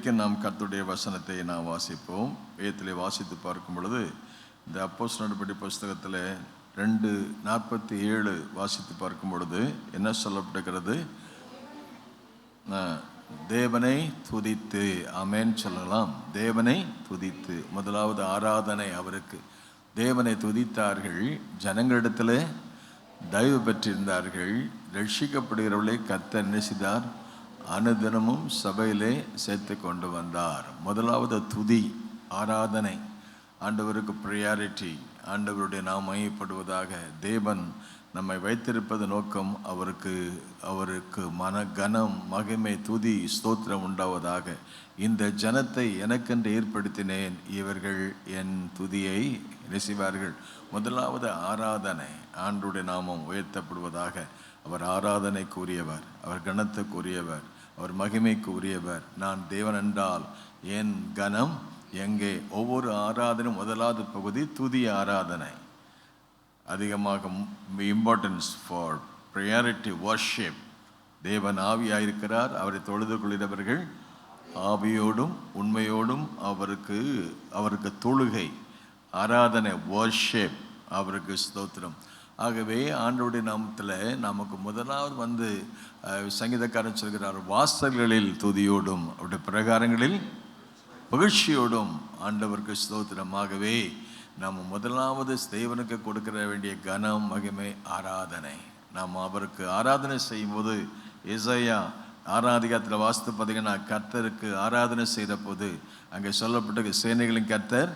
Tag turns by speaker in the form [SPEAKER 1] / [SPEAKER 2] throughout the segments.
[SPEAKER 1] இன்றைக்கு நாம் கர்த்தருடைய வசனத்தை நாம் வாசிப்போம். வேதத்திலே வாசித்து பார்க்கும் பொழுது இந்த அப்போஸ்தலர் நடபடி புஸ்தகத்தில் 2:47 வாசித்து பார்க்கும் பொழுது என்ன சொல்லப்பட்டிருக்கிறது? தேவனை துதித்து, ஆமென் சொல்லலாம். தேவனை துதித்து, முதலாவது ஆராதனை அவருக்கு. தேவனை துதித்தார்கள், ஜனங்களிடத்தில் தயவு பெற்றிருந்தார்கள். ரட்சிக்கப்படுகிறவர்களை கர்த்தர் என்ன செய்தார்? அனுதினமும் சபையிலே சேர்த்து கொண்டு வந்தார். முதலாவது துதி, ஆராதனை, ஆண்டவருக்கு ப்ரையாரிட்டி. ஆண்டவருடைய நாம் மையப்படுவதாக. தேவன் நம்மை வைத்திருப்பது நோக்கம் அவருக்கு மன கனம், மகிமை, துதி, ஸ்தோத்திரம் உண்டாவதாக. இந்த ஜனத்தை எனக்கென்று ஏற்படுத்தினேன், இவர்கள் என் துதியை நெசிவார்கள். முதலாவது ஆராதனை, ஆண்டவருடைய நாமம் உயர்த்தப்படுவதாக. அவர் ஆராதனைக்கு உரியவர், அவர் கனத்துக்கு உரியவர், அவர் மகிமைக்கு உரியவர். நான் தேவன் என்றால் என் கனம் எங்கே? ஒவ்வொரு ஆராதனையும் முதலாவது பகுதி துதி ஆராதனை. அதிகமாக இம்பார்ட்டன்ஸ் ஃபார் ப்ரையாரிட்டி வர்ஷிப். தேவன் ஆவியாயிருக்கிறார், அவரை தொழுது கொள்கிறவர்கள் ஆவியோடும் உண்மையோடும் அவருக்கு தொழுகை, ஆராதனை, வர்ஷிப், அவருக்கு ஸ்தோத்திரம். ஆகவே ஆண்டவருடைய நாமத்தில் நமக்கு முதலாவது சங்கீதக்காரன் சொல்கிறார், வாசல்களில் துதியோடும் அவருடைய பிரகாரங்களில் மகிழ்ச்சியோடும் ஆண்டவருக்கு ஸ்தோத்திரம். ஆகவே நாம் முதலாவது தேவனுக்கு கொடுக்கிற வேண்டிய கனம், மகிமை, ஆராதனை. நாம் அவருக்கு ஆராதனை செய்யும்போது ஏசாயா 6ஆம் அதிகாரத்தில் வாசித்து பார்த்தீங்கன்னா, கர்த்தருக்கு ஆராதனை செய்த போது அங்கே சொல்லப்பட்ட சேனைகளின் கர்த்தர்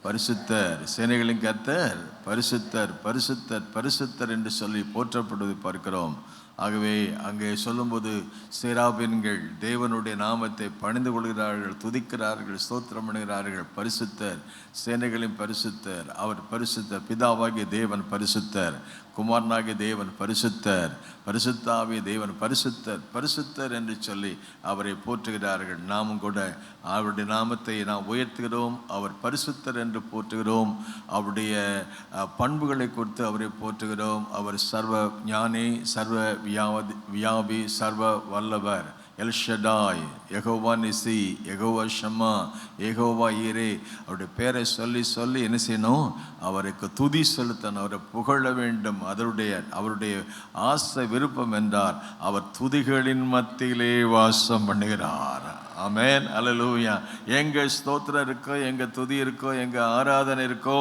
[SPEAKER 1] பரிசுத்தர், சேனைகளின் கர்த்தர் பரிசுத்தர், பரிசுத்தர், பரிசுத்தர் என்று சொல்லி போற்றப்படுவதை பார்க்கிறோம். ஆகவே அங்கே சொல்லும்போது சேராபீன்கள் தேவனுடைய நாமத்தை பணிந்து கொள்கிறார்கள், துதிக்கிறார்கள், ஸ்தோத்திரம் பண்ணுகிறார்கள். பரிசுத்தர், சேனைகளின் பரிசுத்தர், அவர் பரிசுத்தர். பிதாவாகிய தேவன் பரிசுத்தர், குமாரனாகிய தேவன் பரிசுத்தர், பரிசுத்தாவிய தேவன் பரிசுத்தர், பரிசுத்தர் என்று சொல்லி அவரை போற்றுகிறார்கள். நாமும் கூட அவருடைய நாமத்தை நாம் உயர்த்துகிறோம். அவர் பரிசுத்தர் என்று போற்றுகிறோம். அவருடைய பண்புகளை கொடுத்து அவரை போற்றுகிறோம். அவர் சர்வ ஞானி, சர்வ வியாபி, சர்வ வல்லவர், எல் ஷடாய், யெகோவா நிசி, யெகோவா ஷம்மா, யெகோவா ஈரே. அவருடைய பேரை சொல்லி சொல்லி என்ன செய்யணும்? அவருக்கு துதி செலுத்தணும், அவரை புகழ வேண்டும். அவருடைய ஆசை, விருப்பம் என்றார் அவர் துதிகளின் மத்தியிலே வாசம் பண்ணுகிறார். ஆமென், அல்லேலூயா. எங்கே ஸ்தோத்திரம் இருக்கோ, எங்கே துதி இருக்கோ, எங்கே ஆராதனை இருக்கோ,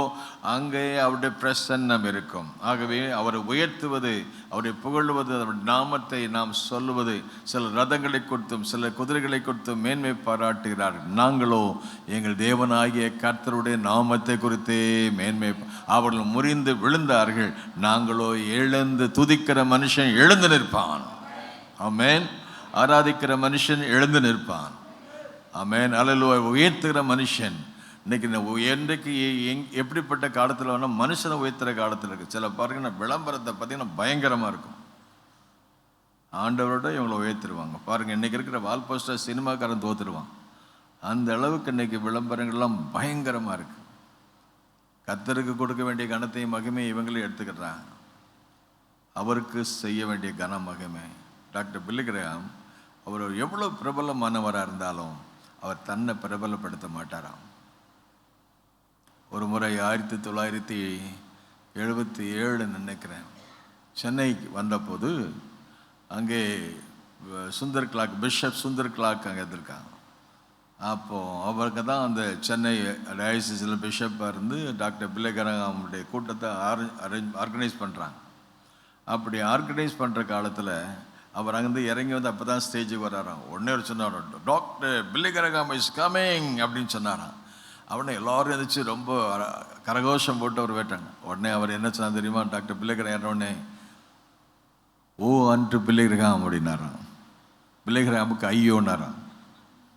[SPEAKER 1] அங்கே அவருடைய பிரசன்னம் இருக்கும். ஆகவே அவரை உயர்த்துவது, அவரை புகழ்வது, அவருடைய நாமத்தை நாம் சொல்லுவது. சில ரதங்களை கொடுத்தும் சில குதிரைகளை கொடுத்தும் மேன்மை பாராட்டுகிறார்கள். நாங்களோ எங்கள் தேவனாகிய கர்த்தருடைய நாமத்தை குறித்தே மேன்மை. அவர்கள் முறிந்து விழுந்தார்கள், நாங்களோ எழுந்து துதிக்கிற மனுஷன் எழுந்து நிற்பான். ஆமென். ஆராதிக்கிற மனுஷன் எழுந்து நிற்பான். ஆமென், அல்லேலூயா. உயர்த்துகிற மனுஷன் இன்றைக்கு எப்படிப்பட்ட காலத்தில் வேணால் மனுஷனை உயர்த்துகிற காலத்தில் இருக்குது. சில பாருங்கன்னா விளம்பரத்தை பார்த்தீங்கன்னா பயங்கரமாக இருக்கும். ஆண்டவரோட இவங்களை உயர்த்திடுவாங்க. பாருங்கள், இன்றைக்கி இருக்கிற வால் போஸ்டர் சினிமாக்காரன் தோற்றுடுவான். அந்த அளவுக்கு இன்றைக்கி விளம்பரங்கள்லாம் பயங்கரமாக இருக்குது. கர்த்தருக்கு கொடுக்க வேண்டிய கனத்தையும் மகிமை இவங்களே எடுத்துக்கிறாங்க. அவருக்கு செய்ய வேண்டிய கன மகிமை. டாக்டர் பில்லி கிரஹாம் அவர் எவ்வளோ பிரபலமானவராக இருந்தாலும் அவர் தன்னை பிரபலப்படுத்த மாட்டாராம். ஒரு முறை 1977 நினைக்கிறேன், சென்னைக்கு வந்தபோது அங்கே Sundar clock, bishop Sundar clock அங்கே இருந்திருக்காங்க. அப்போது அவருக்கு தான் அந்த சென்னை டயசிஸில் பிஷப்பாக இருந்து டாக்டர் பில்லி கிரஹாமுடைய கூட்டத்தை ஆர்கனைஸ் பண்ணுறாங்க. அப்படி ஆர்கனைஸ் பண்ணுற காலத்தில் அவர் அங்கேருந்து இறங்கி வந்து அப்போ தான் ஸ்டேஜுக்கு வர்றாராம். உடனே அவர் சொன்னார், doctor Billy Graham is coming அப்படின்னு சொன்னாராம். அவனை எல்லோரும் எந்திரிச்சு ரொம்ப கரகோஷம் போட்டு அவர் வேட்டாங்க. உடனே அவர் என்ன சொன்னார் தெரியுமா? டாக்டர் பில்லி கிரஹாம் உடனே ஓ அன்ட்டு பில்லி கிரஹாம் அப்படின்னாராம். பில்லி கிரஹாமுக்கு ஐயோன்னாராம்.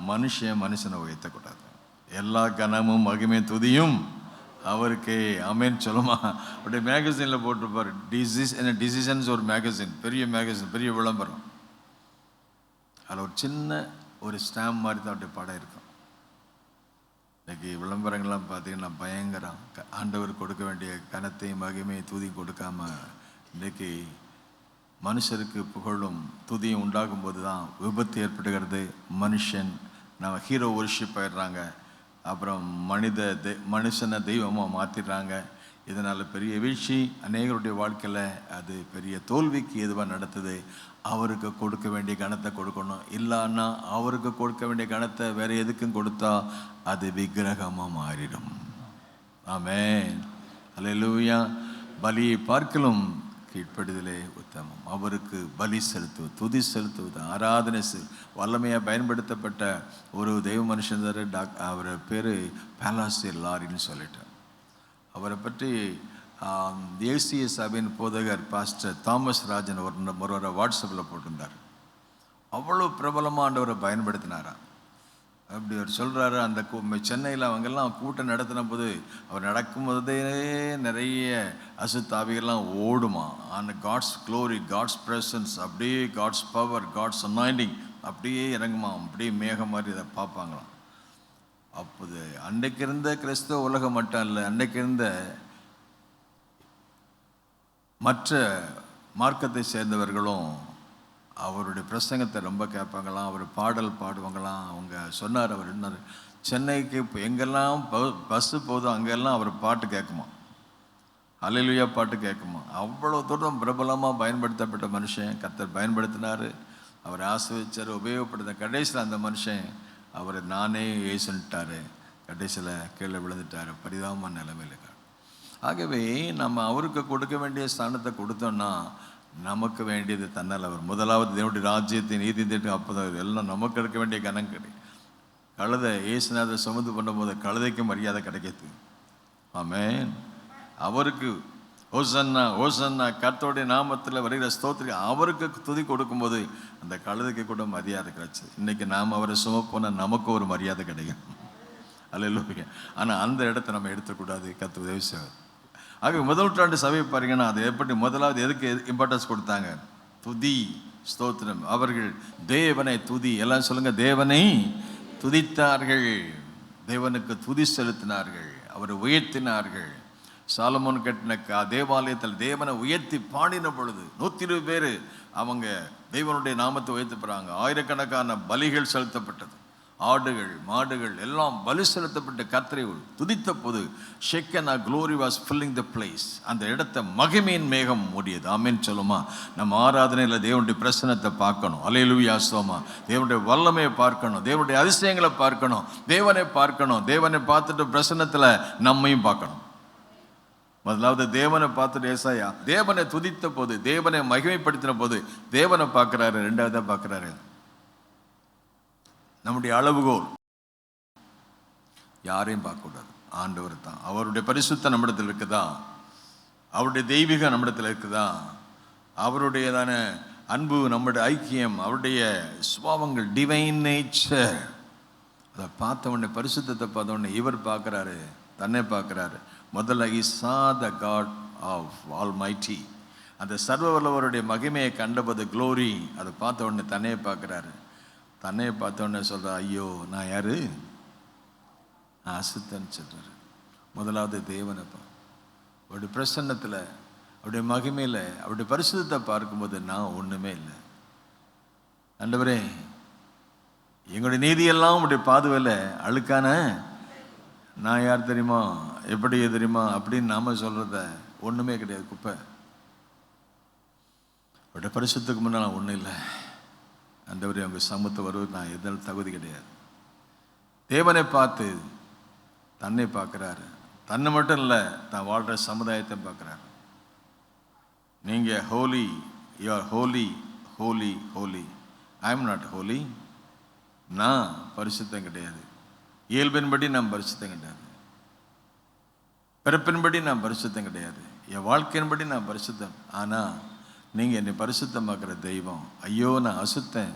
[SPEAKER 1] மனுஷனை உயர்த்தக்கூடாது. எல்லா கனமும் மகிமை துதியும் அவருக்கே. ஆமென் சொல்லுமா? அப்படியே மேகசினில் போட்டிருப்பார். டிசிஷன்ஸ் ஒரு மேகசின், பெரிய மேகசின், பெரிய விளம்பரம். அதில் ஒரு சின்ன ஒரு ஸ்டாம்ப் மாதிரி தான் அப்படியே படம் இருக்கும். இன்றைக்கி விளம்பரங்கள்லாம் பார்த்தீங்கன்னா பயங்கரம். ஆண்டவர் கொடுக்க வேண்டிய கனத்தையும் மகிமையை துதியும் கொடுக்காம இன்றைக்கி மனுஷருக்கு புகழும் துதியும் உண்டாகும் போது தான் விபத்து ஏற்படுகிறது. மனுஷன் நம்ம ஹீரோ ஒர்ஷிப் ஆயிடுறாங்க. அப்புறம் மனுஷனை தெய்வமாக மாற்றிடுறாங்க. இதனால் பெரிய வீழ்ச்சி அநேகருடைய வாழ்க்கையில், அது பெரிய தோல்விக்கு எதுவாக நடத்துது. அவருக்கு கொடுக்க வேண்டிய கணத்தை கொடுக்கணும், இல்லைன்னா அவருக்கு கொடுக்க வேண்டிய கணத்தை வேறு எதுக்கும் கொடுத்தா அது விக்கிரகமாக மாறிடும். ஆமென், அல்லேலூயா. பலியை பார்க்கலும் கீழ்ப்படிதலே உத்தமம். அவருக்கு பலி செலுத்துவது, துதி செலுத்துவது, ஆராதனை வல்லமையாக பயன்படுத்தப்பட்ட ஒரு தெய்வ மனுஷன். அவர் பேர் பாலாசியர் லாரின்னு சொல்லிட்டார். அவரை பற்றி தேசிய சபையின் போதகர் பாஸ்டர் தாமஸ் ராஜன் ஒருவரை வாட்ஸ்அப்பில் போட்டிருந்தார். அவ்வளோ பிரபலமானவரை பயன்படுத்தினாராம். அப்படி அவர் சொல்கிறாரு, அந்த சென்னையில் அவங்கெல்லாம் கூட்டம் நடத்தின போது அவர் நடக்கும்போதே நிறைய அசுத்தாவிகள்லாம் ஓடுமா. அந்த காட்ஸ் க்ளோரி, காட்ஸ் ப்ரெசன்ஸ், அப்படியே காட்ஸ் பவர், காட்ஸ் அனாயிண்டிங் அப்படியே இறங்குமா. அப்படியே மேகம் மாதிரி இதை பார்ப்பாங்களாம். அப்போது அன்றைக்கு இருந்த கிறிஸ்தவ உலகம் மட்டும் இல்லை, அன்றைக்கு இருந்த மற்ற மார்க்கத்தை சேர்ந்தவர்களும் அவருடைய பிரசங்கத்தை ரொம்ப கேட்பாங்களாம். அவர் பாடல் பாடுவாங்களாம். அவங்க சொன்னார், அவர் என்ன, சென்னைக்கு எங்கெல்லாம் பஸ்ஸு போதும் அங்கெல்லாம் அவர் பாட்டு கேட்குமா, அல்லேலூயா பாட்டு கேட்குமா. அவ்வளோ தூரம் பிரபலமாக பயன்படுத்தப்பட்ட மனுஷன் கர்த்தர் பயன்படுத்தினார். அவர் ஆசிர்வதிச்சார், உபயோகப்படுத்த. கடைசியில் அந்த மனுஷன் அவர் நானே ஏசுன்ட்டார். கடைசியில் கீழே விழுந்துட்டார், பரிதாபமான நிலைமையில் இருக்கார். ஆகவே நம்ம அவருக்கு கொடுக்க வேண்டிய ஸ்தானத்தை கொடுத்தோம்னா நமக்கு வேண்டியது தன்னால். அவர் முதலாவது தேவனுடைய ராஜ்யத்தை நீதி திட்டு, அப்போதான் எல்லாம் நமக்கு எடுக்க வேண்டிய கணம் கிடையாது. கழுதை ஏசுநாதர் சுமந்து பண்ணும்போது கழுதைக்கு மரியாதை கிடைக்கிது. ஆமென். அவருக்கு ஓசன்னா ஓசன்னா கர்த்தருடைய நாமத்தில் வருகிற ஸ்தோத்திரி, அவருக்கு துதி கொடுக்கும்போது அந்த கழுதைக்கு கூட மரியாதை கிடைச்சது. இன்றைக்கி நாம் அவரை சுமப்போனால் நமக்கு ஒரு மரியாதை கிடைக்கும். அல்லேலூயா. ஆனால் அந்த இடத்த நம்ம எடுத்துக்கூடாது. கர்த்தர் உதவி செய்வார். ஆக முதல் நூற்றாண்டு சபையை பாருங்கன்னா அது எப்படி முதலாவது எதுக்கு இம்பார்ட்டன்ஸ் கொடுத்தாங்க? துதி, ஸ்தோத்திரம். அவர்கள் தேவனை துதி, எல்லாம் சொல்லுங்க, தேவனை துதித்தார்கள், தேவனுக்கு துதி செலுத்தினார்கள், அவரை உயர்த்தினார்கள். சாலமோன் கட்டின தேவாலயத்தில் தேவனை உயர்த்தி பாடின பொழுது 120 பேர் அவங்க தேவனுடைய நாமத்தை உயர்த்தி போகிறாங்க. ஆயிரக்கணக்கான பலிகள் செலுத்தப்பட்டது, ஆடுகள் மாடுகள் எல்லாம் பலி செலுத்தப்பட்ட கர்த்தரை துதித்த போது shekinah glory was filling the place. அந்த இடத்தை மகிமையின் மேகம் மூடியது. ஆமென் சொல்லுமா. நம்ம ஆராதனையில் தேவனுடைய பிரசன்னத்தை பார்க்கணும். அல்லேலூயா சோமா. தேவனுடைய வல்லமையை பார்க்கணும், தேவனுடைய அதிசயங்களை பார்க்கணும், தேவனை பார்க்கணும். தேவனை பார்த்துட்டு பிரசன்னத்தில் நம்மையும் பார்க்கணும். முதலாவது தேவனை பார்த்துட்டு ஏசாயா தேவனை துதித்த போது, தேவனை மகிமைப்படுத்தின போது தேவனை பார்க்குறாரு. ரெண்டாவதாக பார்க்குறாரு நம்முடைய அளவுகோல் யாரையும் பார்க்கக்கூடாது, ஆண்டவர் தான். அவருடைய பரிசுத்த நம்மிடத்தில் இருக்குதா, அவருடைய தெய்வீக நம்மிடத்தில் இருக்குதா, அவருடையதான அன்பு, நம்முடைய ஐக்கியம், அவருடைய சுபாவங்கள், டிவைன் நேச்சர், அதை பார்த்த உடனே, பரிசுத்தத்தை பார்த்த உடனே இவர் பார்க்குறாரு, தன்னை பார்க்குறாரு. முதல்ல he saw the God of Almighty, அந்த சர்வ வல்லவருடைய மகிமையை கண்டபோது க்ளோரி, அதை பார்த்த உடனே தன்னையை பார்க்குறாரு. தன்னையை பார்த்த உடனே சொல்கிற, ஐயோ நான் யாரு, நான் அசுத்தன்னு சொல்கிறார். முதலாவது தேவனை அவருடைய பிரசன்னத்தில், அவருடைய மகிமையில், அவருடைய பரிசுத்தத்தை பார்க்கும்போது நான் ஒன்றுமே இல்லை. ஆண்டவரே எங்களுடைய நீதியெல்லாம் உங்களுடைய பாதுவையில் அழுக்கான நான் யார் தெரியுமா, எப்படி தெரியுமா அப்படின்னு நாம் சொல்கிறத ஒன்றுமே கிடையாது, குப்பை. அவருடைய பரிசுத்துக்கு முன்னால் நான் ஒன்றும் இல்லை. ஆண்டவரே அவங்க சமூகத்தை வருவது நான் எதால் தகுதி கிடையாது. தேவனை பார்த்து தன்னை பார்க்குறாரு. தன்னை மட்டும் இல்லை, தான் வாழ்கிற சமுதாயத்தை பார்க்குறாரு. நீங்கள் holy, you are holy, holy, holy. I am not holy. நான் பரிசுத்தம் கிடையாது. இயல்பின்படி நான் பரிசுத்தம் கிடையாது, பிறப்பின்படி நான் பரிசுத்தம் கிடையாது, என் வாழ்க்கையின்படி நான் பரிசுத்தம். ஆனால் நீங்கள் என்னை பரிசுத்தமாக்குற தெய்வம். ஐயோ நான் அசுத்தன்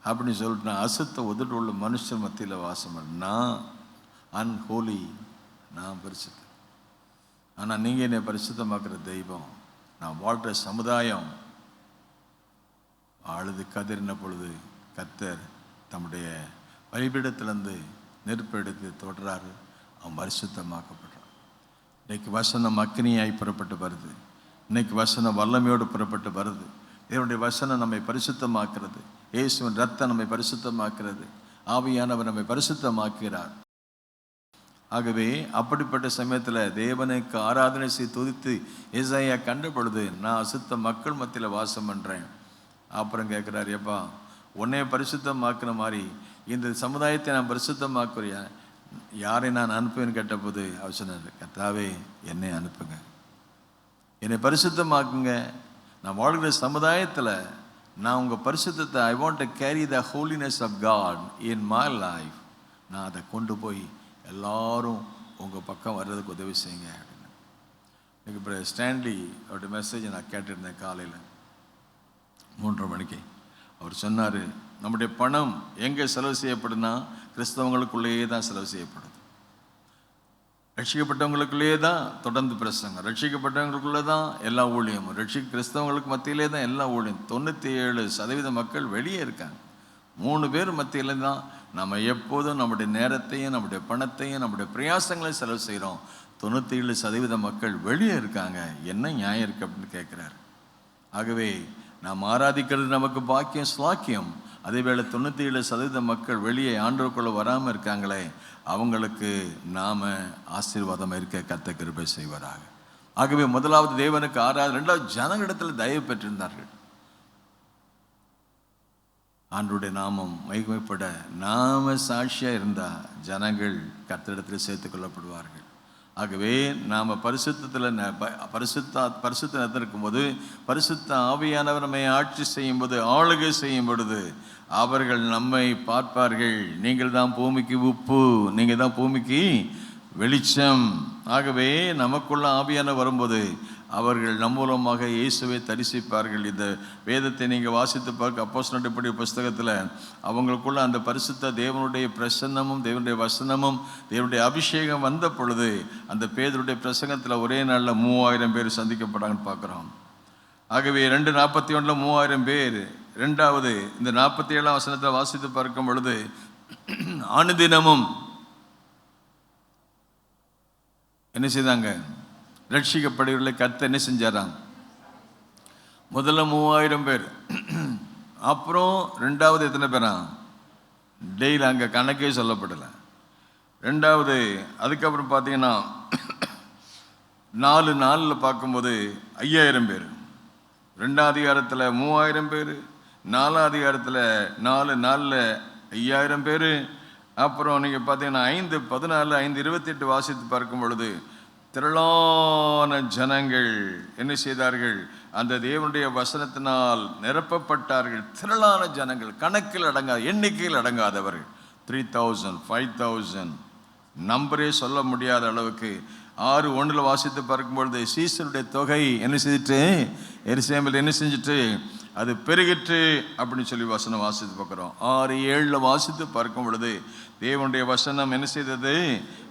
[SPEAKER 1] அப்படின்னு சொல்லிட்டு நான் அசுத்த உதடு உள்ள மனுஷன் மத்தியில் வாசம் பண்ண, நான் அன்ஹோலி, நான் பரிசுத்தம். ஆனால் நீங்கள் என்னை பரிசுத்தமாக்குற தெய்வம். நான் வாழ்கிற சமுதாயம் அழுது கதறின பொழுது கர்த்தர் தம்முடைய பலிபீடத்திலிருந்து நெருப்பு எடுத்து தொடராரு, அவன் பரிசுத்தமாக்கப்படுறான். இன்னைக்கு வசனம் அக்னியாய் புறப்பட்டு வருது. இன்னைக்கு வசனம் வல்லமையோடு புறப்பட்டு வருது. தேவனுடைய வசனம் நம்மை பரிசுத்தமாக்குறது. இயேசுவின் ரத்தம் நம்மை பரிசுத்தமாக்குறது. ஆவியானவர் நம்மை பரிசுத்தமாக்குகிறார். ஆகவே அப்படிப்பட்ட சமயத்தில் தேவனுக்கு ஆராதனை செய்து துதித்து ஏசாயா கண்ட பொழுது, நான் அசுத்த மக்கள் மத்தியில் வாசம் பண்ணுறேன். அப்புறம் கேட்குறாரு, எப்பா உன்னை பரிசுத்தமாக்குன மாதிரி இந்த சமுதாயத்தை நான் பரிசுத்தமாக்குறியா, யாரை நான் அனுப்புவேன்னு கேட்டபோது அவர் சொன்னார், கர்த்தாவே என்னை அனுப்புங்க, என்னை பரிசுத்தமாக்குங்க. நான் வாழ்கிற சமுதாயத்தில் நான் உங்கள் பரிசுத்தத்தை, I want to carry the holiness of God in my life, நான் அதை கொண்டு போய் எல்லாரும் உங்கள் பக்கம் வர்றதுக்கு உதவி செய்யுங்க அப்படின்னு. எனக்கு இப்போ ஸ்டான்லி அவருடைய மெசேஜை நான் கேட்டிருந்தேன் காலையில் 3:30 மணிக்கு. அவர் சொன்னார், நம்முடைய பணம் எங்கே செலவு செய்யப்படுனா கிறிஸ்தவங்களுக்குள்ளேயே தான் செலவு செய்யப்படுது. ரட்சிக்கப்பட்டவங்களுக்குள்ளேயே தான் தொடர்ந்து பிரசங்கம், ரட்சிக்கப்பட்டவங்களுக்குள்ளே தான் எல்லா ஊழியமும், கிறிஸ்தவங்களுக்கு மத்தியிலே தான் எல்லா ஊழியம். 97% மக்கள் வெளியே இருக்காங்க. 3 பேர் மத்தியில் தான் நம்ம எப்போதும் நம்முடைய நேரத்தையும் நம்முடைய பணத்தையும் நம்முடைய பிரயாசங்களையும் செலவு செய்கிறோம். 97% மக்கள் வெளியே இருக்காங்க. என்ன நியாயம் இருக்குது அப்படின்னு கேட்குறாரு. ஆகவே நாம் ஆராதிக்கிறது நமக்கு பாக்கியம், ஸ்லாக்கியம். அதேவேளை 97% மக்கள் வெளியே ஆண்டவருக்குள்ள வராமல் இருக்காங்களே, அவங்களுக்கு நாம் ஆசீர்வாதம் இருக்க கர்த்தர் கிருபை செய்வாராக. ஆகவே முதலாவது தேவனுக்கு ஆராதனை, 2வது ஜனங்களிடத்தில் தயவு பெற்றிருந்தார்கள். ஆண்டவருடைய நாமம் மகிமைப்பட நாம சாட்சியாக இருந்தால் ஜனங்கள் கர்த்தரிடத்தில் சேர்த்து கொள்ளப்படுவார்கள். ஆகவே நாம் பரிசுத்த இருக்கும்போது, பரிசுத்த ஆவியானவர் நம்மை ஆட்சி செய்யும்போது, ஆளுகை செய்யும் பொழுது அவர்கள் நம்மை பார்ப்பார்கள். நீங்கள் தான் பூமிக்கு உப்பு, நீங்கள் தான் பூமிக்கு வெளிச்சம். ஆகவே நமக்குள்ள ஆவியானவர் வரும்போது அவர்கள் நம் மூலமாக இயேசுவை தரிசிப்பார்கள். இந்த வேதத்தை நீங்கள் வாசித்து பார்க்க அப்போஸ்தலர்களுடைய புஸ்தகத்தில் அவங்களுக்குள்ள அந்த பரிசுத்த தேவனுடைய பிரசன்னமும் தேவனுடைய வசனமும் தேவனுடைய அபிஷேகம் வந்த பொழுது அந்த பேதுருடைய பிரசங்கத்தில் ஒரே நாளில் 3000 பேர் சந்திக்கப்படாங்கன்னு பார்க்குறோம். ஆகவே 2:41 3000 பேர். 2வது இந்த 47ஆம் வசனத்தை வாசித்து பார்க்கும் பொழுது, அனுதினமும் என்ன செய்தாங்க, ரட்சிக்கப்படுகிறவர்களை கர்த்தர் என்ன செஞ்சாராம், முதல்ல 3000 பேர். அப்புறம் 2வது எத்தனை பேரா, டெய்லி அங்கே கணக்கே சொல்லப்படலை. 2வது அதுக்கப்புறம் பார்த்தீங்கன்னா 4 நாளில் பார்க்கும்போது 5000 பேர். 2ஆம் அதிகாரத்தில் 3000 பேர், 4ஆம் அதிகாரத்தில் 4 நாளில் 5000 பேர். அப்புறம் நீங்கள் பார்த்தீங்கன்னா 5:14 5:28 வாசித்து பார்க்கும் பொழுது திரளான ஜனங்கள் என்ன செய்தார்கள், அந்த தேவனுடைய வசனத்தினால் நிரப்பப்பட்டார்கள். திரளான ஜனங்கள், கணக்கில் அடங்காத, எண்ணிக்கையில் அடங்காதவர்கள். 3000 5000 நம்பரே சொல்ல முடியாத அளவுக்கு. 6:1 வாசித்து பார்க்கும்பொழுது சீசருடைய தொகை என்ன செய்துட்டு, எருசலேமில் என்ன செஞ்சுட்டு, அது பெருகிற்று அப்படின்னு சொல்லி வசனம் வாசித்து பார்க்குறோம். 6:7 வாசித்து பார்க்கும் பொழுது தேவனுடைய வசனம் என்ன செய்தது,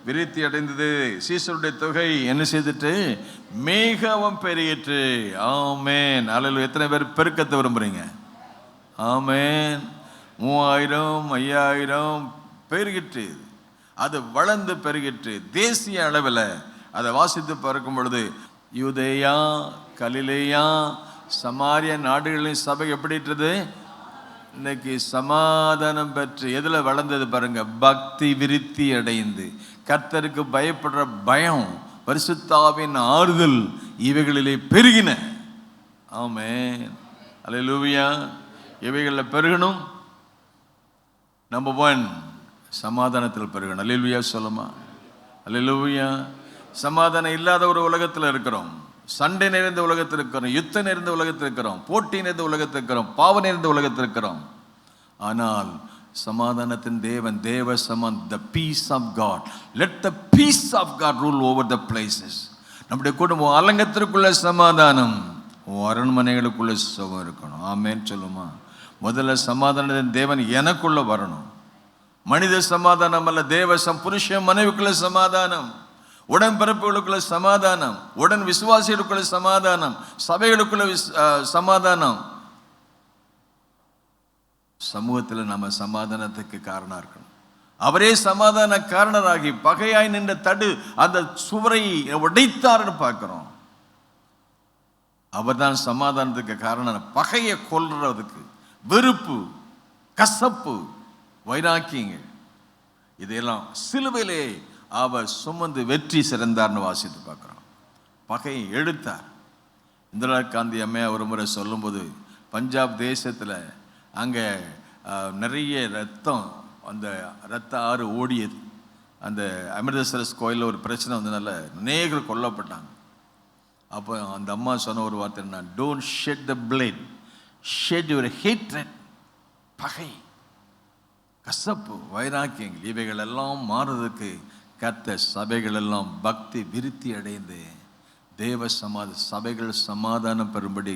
[SPEAKER 1] விருத்தி அடைந்தது. சீசருடைய தொகை என்ன செய்துட்டு, மிகவும் பெருகிற்று. ஆமேன், அல்லேலூயா. எத்தனை பேர் பெருக்கத்தை விரும்புறீங்க? ஆமேன். 3000 5000 பெருகிற்று, அது வளர்ந்து பெருகிற்று தேசிய அளவில். அதை வாசித்து பார்க்கும் பொழுது யூதேயா, கலிலேயா, சமாரியா நாடுகளின் சபை எப்படின்றது, இன்னைக்கு சமாதானம் பெற்று எதில் வளர்ந்தது பாருங்க, பக்தி விருத்தி அடைந்து கர்த்தருக்கு பயப்படுற பயம், பரிசுத்தாவின் ஆறுதல் இவைகளிலே பெருகின. ஆமென், அல்லேலூயா. இவைகளில் பெருகணும். நம்பர் 1 சமாதானத்தில் பெருகணும். அல்லேலூயா சொல்லுமா, அல்லேலூயா. சமாதானம் இல்லாத ஒரு உலகத்தில் இருக்கிறோம், சண்டை நிறைந்த உலகத்தில் இருக்கிறோம், யுத்தம் நிறைந்த உலகத்தில் இருக்கிறோம், போட்டி நிறைந்த உலகத்தில் இருக்கிறோம், பாவம் நிறைந்த உலகத்தில் இருக்கிறோம். ஆனால் சமாதானத்தின் தேவன், தேவ Zaman, the peace of God, let the peace of God rule over the places. நம்முடைய குடும்பம் அலங்கத்திற்குள்ள சமாதானம், அரண்மனைகளுக்குள்ள சுகம் இருக்கணும். ஆமென் சொல்லுமா. முதல்ல சமாதானத்தின் தேவன் எனக்குள்ள வரணும். மனித சமாதானம் அல்ல, தேவ புருஷன் மனைவிக்குள்ள சமாதானம், உடன்பிறப்புகளுக்குள்ள சமாதானம், உடன் விசுவாசிகளுக்குள்ள சமாதானம், சபைகளுக்குள்ள சமாதானம். சமூகத்தில் நம்ம சமாதானத்துக்கு காரணம் இருக்கணும். அவரே சமாதான காரணராகி பகையாய் நின்ற தடு அந்த சுவரை உடைத்தார்னு பார்க்கிறோம். அவர் தான் சமாதானத்துக்கு காரணம். பகையை கொல்றதுக்கு, வெறுப்பு, கசப்பு, வைராக்கியங்கள், இதையெல்லாம் சிலுவையிலே அவர் சுமந்து வெற்றி சிறந்தார்னு வாசித்து பார்க்குறோம். பகையை எடுத்தார். இந்திரா காந்தி அம்மையா ஒரு முறை சொல்லும்போது, பஞ்சாப் தேசத்தில் அங்கே நிறைய ரத்தம், அந்த ரத்த ஆறு ஓடியது. அந்த அமிர்தசரஸ் கோயிலில் ஒரு பிரச்சனை வந்ததுனால அநேகர் கொல்லப்பட்டாங்க. அப்போ அந்த அம்மா சொன்ன ஒரு வார்த்தை என்ன, don't shed the blood, shed your hatred. பகை, கசப்பு, வைராக்கியங்கள் இவைகள் எல்லாம் மாறுறதுக்கு கர்த்தர் சபைகள் எல்லாம் பக்தி விருத்தி அடைந்து தேவ சபைகள் சமாதானம் பெறும்படி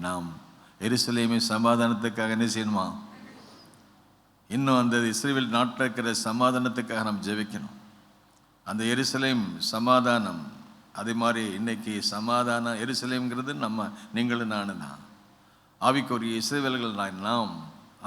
[SPEAKER 1] நாம் எருசலேமை சமாதானத்துக்காக என்ன செய்யணுமா? இன்னும் அந்த இஸ்ரவேல் நாட்டில் இருக்கிற சமாதானத்துக்காக நாம் ஜெபிக்கணும். அந்த எருசலேம் சமாதானம், அதே மாதிரி இன்னைக்கு சமாதானம் எருசலேம்ங்கிறது நம்ம நீங்களும் நானும் தான், ஆவிக்குரிய இஸ்ரவேல்கள் நாம்.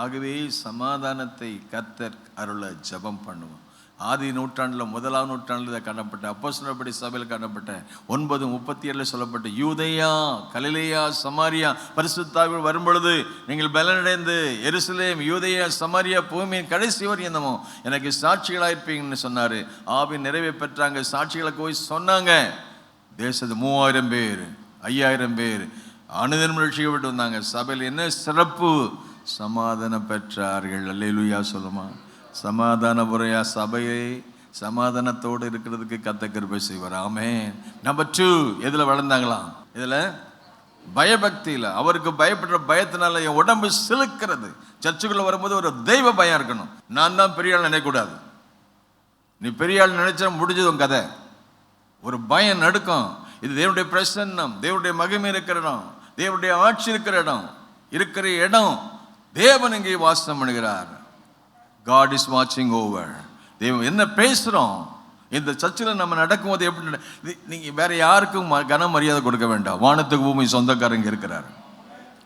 [SPEAKER 1] ஆகவே சமாதானத்தை கர்த்தர் அருள ஜெபம் பண்ணுவோம். ஆதி நூற்றாண்டில், 1ஆம் நூற்றாண்டில் காணப்பட்ட அப்போஸ்தலப்படி சபையில் காணப்பட்ட 9:37 சொல்லப்பட்ட யூதேயா, கலிலேயா, சமாரியா பரிசுத்தாவிகள் வரும்பொழுது நீங்கள் பலனடைந்து எருசலேம், யூதேயா, சமாரியா பூமியின் கடைசி வரையும் எனக்கு சாட்சிகளாயிருப்பீங்கன்னு சொன்னார். ஆவின் நிறைவை பெற்றாங்க, சாட்சிகளை போய் சொன்னாங்க. தேசத்து 3000 பேர் 5000 பேர் அனுதினம் ரட்சிக்கப்பட்டு வந்தாங்க. சபையில் என்ன சிறப்பு? சமாதானம் பெற்றார்கள். அல்லேலூயா சொல்லுமா? சமாதான முறையா சபையை சமாதானத்தோடு இருக்கிறதுக்கு கர்த்தர் கிருபை செய்வார். ஆமென். நம்பர் 2, எதுல வளர்ந்தாங்களாம்? இதுல பயபக்தியில். அவருக்கு பயப்படுற பயத்தினால என் உடம்பு சிலுக்கிறது. சர்ச்சுக்குள்ள வரும்போது ஒரு தெய்வ பயம் இருக்கணும். நான் தான் பெரிய ஆள் நினைக்கக்கூடாது. நீ பெரிய ஆள் நினைச்சா முடிஞ்சது உன் கதை. ஒரு பயம் நடுக்கம். இது தேவனுடைய பிரசன்னம், தேவனுடைய மகிமை இருக்கிற இடம், தேவனுடைய ஆட்சி இருக்கிற இடம். தேவன் இங்கே வாசம் பண்ணுகிறார். God is watching over. தேவன் என்ன பேசுகிறோம்? இந்த சர்ச்சில் நம்ம நடக்கும்போது எப்படி, நீங்கள் வேற யாருக்கும் கன மரியாதை கொடுக்க வேண்டாம். வானத்துக்கு பூமி சொந்தக்காரங்க இருக்கிறார்.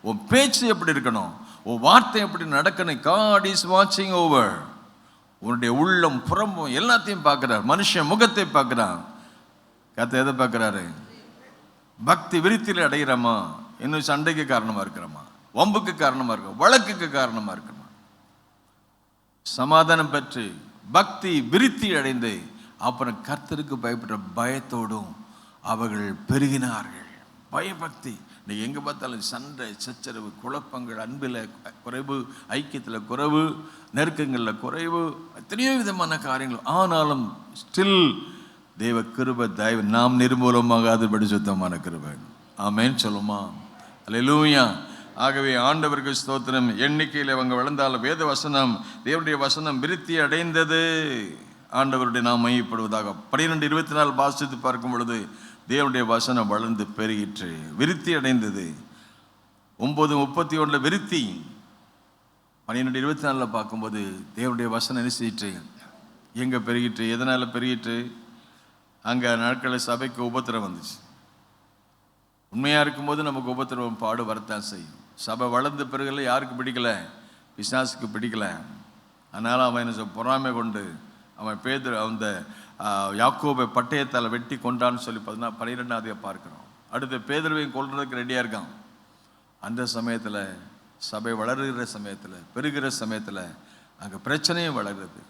[SPEAKER 1] உன் பேச்சு எப்படி இருக்கணும்? உன் வார்த்தை எப்படி நடக்கணும்? God is watching over. உன்னுடைய உள்ளம் புறம்பும் எல்லாத்தையும் பார்க்குறார். மனுஷன் முகத்தை பார்க்குறான். கர்த்தர் எதை பார்க்குறாரு? பக்தி விருத்தியில் அடைகிறோமா? இன்னும் சண்டைக்கு காரணமாக இருக்கிறோமா? வம்புக்கு காரணமாக இருக்கோம், வழக்குக்கு காரணமாக இருக்கணும். சமாதானம் பெற்று பக்தி விருத்தி அடைந்து அப்புறம் கர்த்தருக்கு பயப்பட்ட பயத்தோடும் அவர்கள் பெருகினார்கள். பயபக்தி. நீ எங்கே பார்த்தாலும் சண்டை, சச்சரவு, குழப்பங்கள், அன்பில் குறைவு, ஐக்கியத்தில் குறைவு, நெருக்கங்களில் குறைவு, எத்தனையோ விதமான காரியங்கள். ஆனாலும் ஸ்டில் தேவ கிருபை தயவு நாம் நிர்மூலமாகாதபடி சுத்தமான கிருபை. ஆமென் சொல்லுமா? அல்லேலூயா. ஆகவே ஆண்டவருக்கு ஸ்தோத்திரம். எண்ணிக்கையில் அவங்க வளர்ந்தாலும் வேத வசனம், தேவனுடைய வசனம் விருத்தி அடைந்தது. ஆண்டவருடைய நாம் மையப்படுவதாக. 12:24 வாசித்து பார்க்கும் பொழுது தேவனுடைய வசனம் வளர்ந்து பெருகிற்று, விருத்தி அடைந்தது. 9:31 விருத்தி. 12:24 பார்க்கும்போது தேவனுடைய வசனம் என்ன செய்யிற்று? எங்கே பெருகிற்று? எதனால் பெருகிற்று? அங்கே நாட்களில் சபைக்கு உபத்திரம் வந்துச்சு. உண்மையாக இருக்கும்போது நமக்கு உபத்திரவம் பாடு வரத்தான் செய்யும். சபை வளர்ந்த பிறகுல யாருக்கு பிடிக்கல? பிசாசுக்கு பிடிக்கல. அதனால் அவன் என்ன பொறாமை கொண்டு அவன் அந்த யாக்கோபை பட்டயத்தால் வெட்டி கொண்டான்னு சொல்லி 12ஆவது பார்க்குறோம். அடுத்த பேதுருவையும் கொல்றதுக்கு ரெடியாக இருக்கான். அந்த சமயத்தில் சபை வளருகிற சமயத்தில், பெருகிற சமயத்தில் அங்கே பிரச்சனையும் வளருது.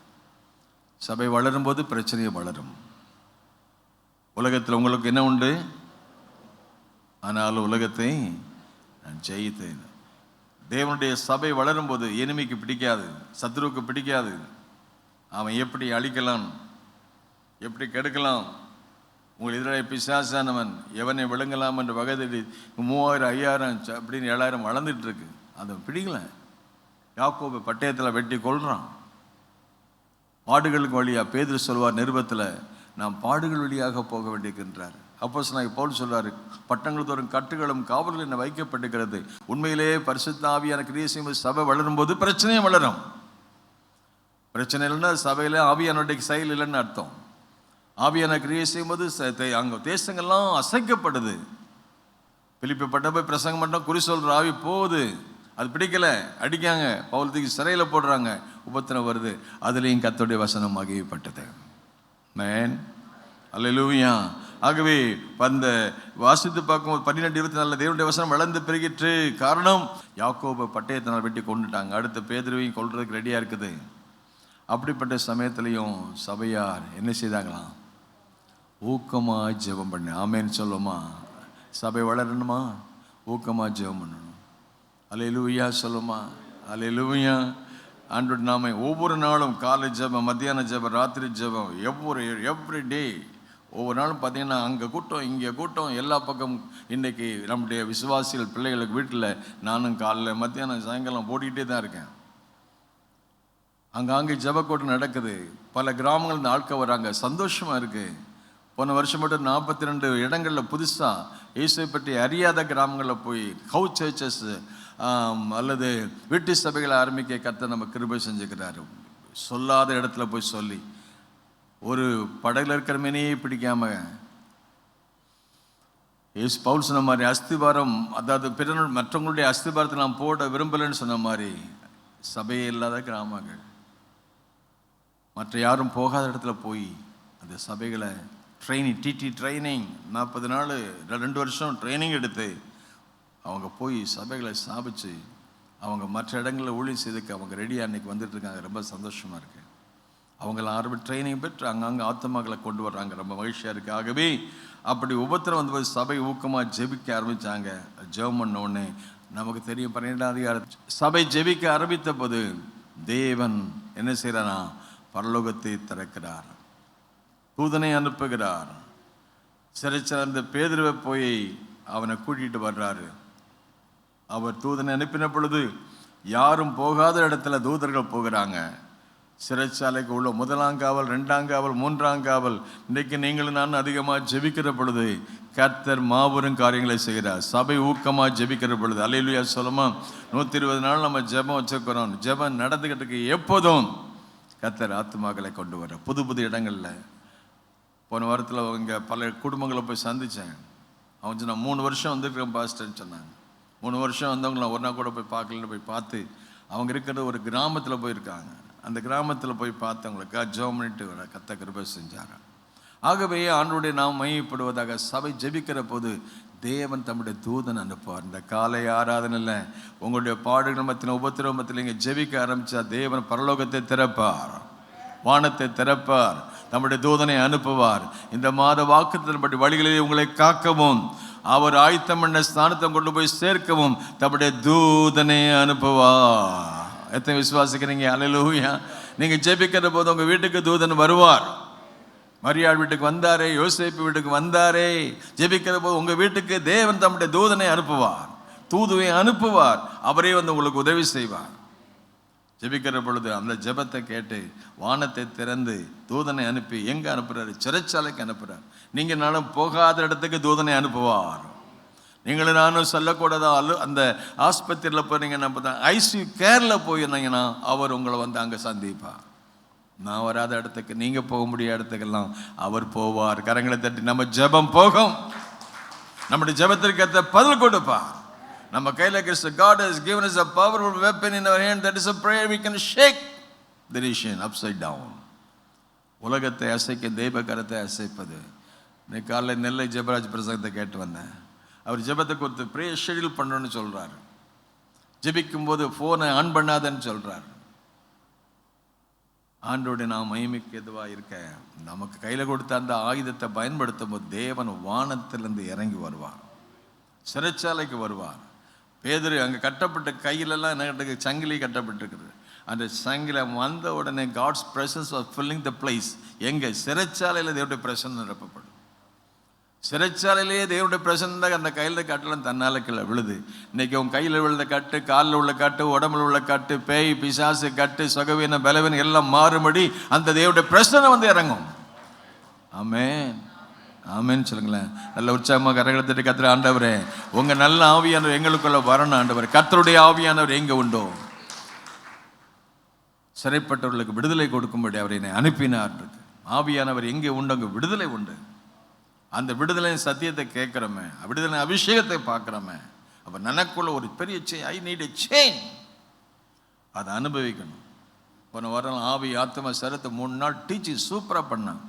[SPEAKER 1] சபை வளரும்போது பிரச்சனையும் வளரும். உலகத்தில் உங்களுக்கு என்ன உண்டு? ஆனாலும் உலகத்தை நான் ஜெயித்தேன். தேவனுடைய சபை வளரும்போது எனிமிக்கு பிடிக்காது, சத்ருவுக்கு பிடிக்காது. அவன் எப்படி அழிக்கலாம், எப்படி கெடுக்கலாம், உங்கள் எதிராக பிசாசானவன் எவனை விழுங்கலாம் என்று வகைதடி 3000 5000 அப்படின்னு 7000 வளர்ந்துட்டு இருக்கு. அதை பிடிக்கல. யாக்கோபை பட்டயத்தில் வெட்டி கொள்றான். பாடுகளுக்கு வழியாக பேதுரு சொல்வார் நிருபத்தில், நாம் பாடுகள் வழியாக போக வேண்டியிருக்கின்றார். அப்போஸ்தலனாகிய பவுல் சொல்றாரு, பட்டங்கள் தோறும் கட்டுகளும் காவல்கள் என்ன வைக்கப்பட்டிருக்கிறது. உண்மையிலேயே பரிசுத்த ஆவியான கிரியை செய்யும்போது சபை வளரும் போது பிரச்சனையும் வளரும். பிரச்சனை இல்லைன்னா சபையில் ஆவியானுடைய செயல் இல்லைன்னு அர்த்தம். ஆவியான கிரியை செய்யும்போது அங்கே தேசங்கள்லாம் அசைக்கப்படுது. பிலிப்பி பட்ட போய் பிரசங்கம் பண்ண குறி சொல்கிற ஆவி போகுது. அது பிடிக்கல, அடிக்காங்க, பவுலத்துக்கு சிறையில் போடுறாங்க, உபத்திரம் வருது. அதுலேயும் கர்த்தருடைய வசனம் மகிமைப்பட்டது. மேன் அல்லேலூயா. ஆகவே அந்த வாசித்து பார்க்கும்போது 12:24 தேவனுடைய வசனம் வளர்ந்து பெருகிற்று. காரணம், யாக்கோபை பட்டயத்தினால் வெட்டி கொண்டுட்டாங்க. அடுத்த பேதுருவையும் கொல்றதுக்கு ரெடியாக இருக்குது. அப்படிப்பட்ட சமயத்திலையும் சபையார் என்ன செய்தாங்களாம்? ஊக்கமாக ஜெபம் பண்ணு. ஆமேன்னு சொல்லுமா? சபை வளரணுமா? ஊக்கமாக ஜெபம் பண்ணணும். அல்லேலூயா சொல்லுமா? அல்லேலூயா. ஆண்டவருடைய நாம ஒவ்வொரு நாளும் காலை ஜெபம், மத்தியான ஜெபம், ராத்திரி ஜெபம், எவ்ரி டே. ஒவ்வொரு நாளும் பார்த்தீங்கன்னா அங்கே கூட்டம், இங்கே கூட்டம், எல்லா பக்கம். இன்றைக்கி நம்முடைய விசுவாசிகள் பிள்ளைகளுக்கு வீட்டில் நானும் காலையில் மத்தியானம் சாயங்காலம் ஓடிக்கிட்டே தான் இருக்கேன். அங்கே ஜெபக்கூட்டம் நடக்குது. பல கிராமங்கள் இந்த ஆட்கள் வராங்க. சந்தோஷமாக இருக்குது. போன வருஷம் மட்டும் 42 இடங்களில் புதுசாக இயேசுவை பற்றி அறியாத கிராமங்களில் போய் ஹவுஸ் சர்ச்சஸ் அல்லது வீட்டு சபைகளை ஆரம்பிக்க கர்த்தர் நம்ம கிருபை செஞ்சுக்கிறாரு. சொல்லாத இடத்துல போய் சொல்லி, ஒரு படகுல இருக்கிற மீனையே பிடிக்காம இயேசு பவுல் சொன்ன மாதிரி அஸ்திபாரம், அதாவது மற்றவங்களுடைய அஸ்திபாரத்தை நாம் போட விரும்பலைன்னு சொன்ன மாதிரி சபையே இல்லாத கிராமங்கள், மற்ற யாரும் போகாத இடத்துல போய் அந்த சபைகளை ட்ரைனிங் 40 நாள் 2 வருஷம் ட்ரைனிங் எடுத்து அவங்க போய் சபைகளை ஸ்தாபித்து அவங்க மற்ற இடங்களில் ஊழியம் செய்துக்கு அவங்க ரெடியாக அன்றைக்கி வந்துட்டுருக்காங்க. ரொம்ப சந்தோஷமாக இருக்குது. அவங்கள ட்ரைனிங் பெற்று அங்கங்கே ஆத்மாக்களை கொண்டு வர்றாங்க. ரொம்ப மகிழ்ச்சியாக இருக்குது. ஆகவே அப்படி ஒவ்வொருத்தரும் வந்து சபை ஊக்கமாக ஜெபிக்க ஆரம்பித்தாங்க. ஜெபம் பண்ணோடனே நமக்கு தெரியும் 12ஆம் அதிகாரம், சபை ஜெபிக்க ஆரம்பித்த போது தேவன் என்ன செய்கிறானா? பரலோகத்தை திறக்கிறார், தூதனை அனுப்புகிறார். சிறைச்சாலை அந்த பேதுருவை போய் அவனை கூட்டிகிட்டு வர்றாரு. அவர் தூதனை அனுப்பின பொழுது யாரும் போகாத இடத்துல தூதர்கள் போகிறாங்க. சிறைச்சாலைக்கு உள்ள 1ஆம் காவல், 2ஆம் காவல், 3ஆம் காவல். இன்றைக்கு நீங்களும் நான் அதிகமாக ஜெபிக்கிற பொழுது கர்த்தர் மாபெரும் காரியங்களை செய்கிறார். சபை ஊக்கமாக ஜெபிக்கிற பொழுது, அல்லேலூயா சொல்லுமா, 120 நாள் நம்ம ஜெபம் வச்சுக்கிறோம். ஜெபம் நடந்துக்கிட்டு எப்போதும் கர்த்தர் ஆத்துமாக்களை கொண்டு வர புது இடங்களில். போன வாரத்தில் இங்கே பல குடும்பங்களை போய் சந்தித்தேன். அவங்க சொன்ன 3 வருஷம் வந்துருக்கேன் பாஸ்டர்ன்னு சொன்னாங்க. 3 வருஷம் வந்தவங்கள ஒரு நாள் கூட போய் பார்க்கலன்னு போய் பார்த்து, அவங்க இருக்கிற ஒரு கிராமத்தில் போயிருக்காங்க. அந்த கிராமத்தில் போய் பார்த்தவங்களுக்காக ஜெபம் பண்ணிட்டு கர்த்தர் கிருபை செஞ்சாங்க. ஆகவே ஆண்டவருடைய நாம் மையப்படுவதாக சபை ஜெபிக்கிற போது தேவன் தம்முடைய தூதன் அனுப்புவார். இந்த காலை ஆராதனையில் உங்களுடைய பாடுகள் மத்தின உபத்திரவத்தில் இங்கே ஜெபிக்க ஆரம்பித்தா தேவன் பரலோகத்தை திறப்பார், வானத்தை திறப்பார், தம்முடைய தூதனை அனுப்புவார். இந்த மாத வாக்குத்தத்தின்படி வழிகளிலே உங்களை காக்கவும் அவர் ஆயத்தம் பண்ண ஸ்தானத்தை கொண்டு போய் சேர்க்கவும் தம்முடைய தூதனை அனுப்புவார். எத்தனை விசுவாசிக்கிறீங்க? அல்லேலூயா. நீங்கள் ஜெபிக்கிற போது உங்கள் வீட்டுக்கு தூதன் வருவார். மரியாள் வீட்டுக்கு வந்தாரே, யோசேப்பு வீட்டுக்கு வந்தாரே. ஜெபிக்கிற போது உங்கள் வீட்டுக்கு தேவன் தம்முடைய தூதனை அனுப்புவார், தூதுவை அனுப்புவார். அவரே வந்து உங்களுக்கு உதவி செய்வார். ஜெபிக்கிற பொழுது அந்த ஜெபத்தை கேட்டு வானத்தை திறந்து தூதனை அனுப்பி எங்கே அனுப்புகிறாரு? சிறைச்சாலைக்கு அனுப்புகிறார். நீங்கள் நானும் போகாத இடத்துக்கு தூதனை அனுப்புவார். நீங்களும் நானும் சொல்லக்கூடாதா? அந்த ஆஸ்பத்திரியில் போய் நம்ம ஐசியூ கேரில் போயிருந்தீங்கன்னா அவர் உங்களை வந்து அங்கே சந்திப்பார். நான் வராத இடத்துக்கு, நீங்கள் போக முடியாத இடத்துக்கெல்லாம் அவர் போவார். கரங்களை தட்டி நம்ம ஜெபம் போகும். நம்முடைய ஜெபத்திற்கு ஏற்ற பதில் கொடுப்பார். நம்ம கையில் God has given us a powerful weapon in our hand. That is a prayer. We can shake the nation upside down. உலகத்தை அசைக்க தெய்வ கரத்தை அசைப்பது. இன்னைக்கு காலையில் நெல்லை ஜெபராஜ் பிரசங்கத்தை கேட்டு வந்தேன். அவர் ஜெபத்தை கொடுத்து ப்ரேயர் ஷெடியூல் பண்ணணும்னு சொல்கிறாரு. ஜெபிக்கும் போது ஃபோனை ஆன் பண்ணாதன்னு சொல்கிறார். ஆண்டோடைய நாம் மகிமைக்கு எதுவாக இருக்க நமக்கு கையில் கொடுத்த அந்த ஆயுதத்தை பயன்படுத்தும் போது தேவன் வானத்திலிருந்து இறங்கி வருவார், சிறைச்சாலைக்கு வருவார். பேதுரு அங்கே கட்டப்பட்ட கையிலெல்லாம் என்ன சங்கிலி கட்டப்பட்டிருக்குது. அந்த சங்கில வந்த உடனே God's presence was filling the place. எங்கே? சிறைச்சாலையில் தேவனுடைய பிரசன்னம் நிரப்பப்படும். சிறைச்சாலையிலேயே தேவனுடைய பிரசன்னம் தான் அந்த கையில் கட்டெல்லாம் தன்னால் கீழே விழுது. இன்றைக்கி உங்கள் கையில் விழுந்த கட்டு, காலில் உள்ள கட்டு, உடம்புல உள்ள கட்டு, பேய் பிசாசு கட்டு, சுகவீன பலவீனம் எல்லாம் மாறுபடி அந்த தேவனுடைய பிரசன்னம் வந்து இறங்கும். ஆமென், ஆமென் சொல்லுங்களேன். நல்ல உற்சாகமாக கரங்களை தட்டி கர்த்தர், ஆண்டவரே உங்கள் நல்ல ஆவியானவர் எங்களுக்குள்ள வரணும். ஆண்டவர் கர்த்தருடைய ஆவியானவர் எங்கே உண்டோ சிறைப்பட்டவர்களுக்கு விடுதலை கொடுக்கும்படி அவர் என்னை அனுப்பினார். ஆவியானவர் எங்கே உண்டு அங்கே விடுதலை உண்டு. அந்த விடுதலை சத்தியத்தை கேட்குறோமே, விடுதலை அபிஷேகத்தை பார்க்குறோமே, அப்போ எனக்குள்ள ஒரு பெரிய ஐ நீட் எ சேஞ்ச். அதை அனுபவிக்கணும். போன வாரம் ஆவி ஆத்மா சரத்தை 3 நாள் டீச்சிங் சூப்பராக பண்ணேன்.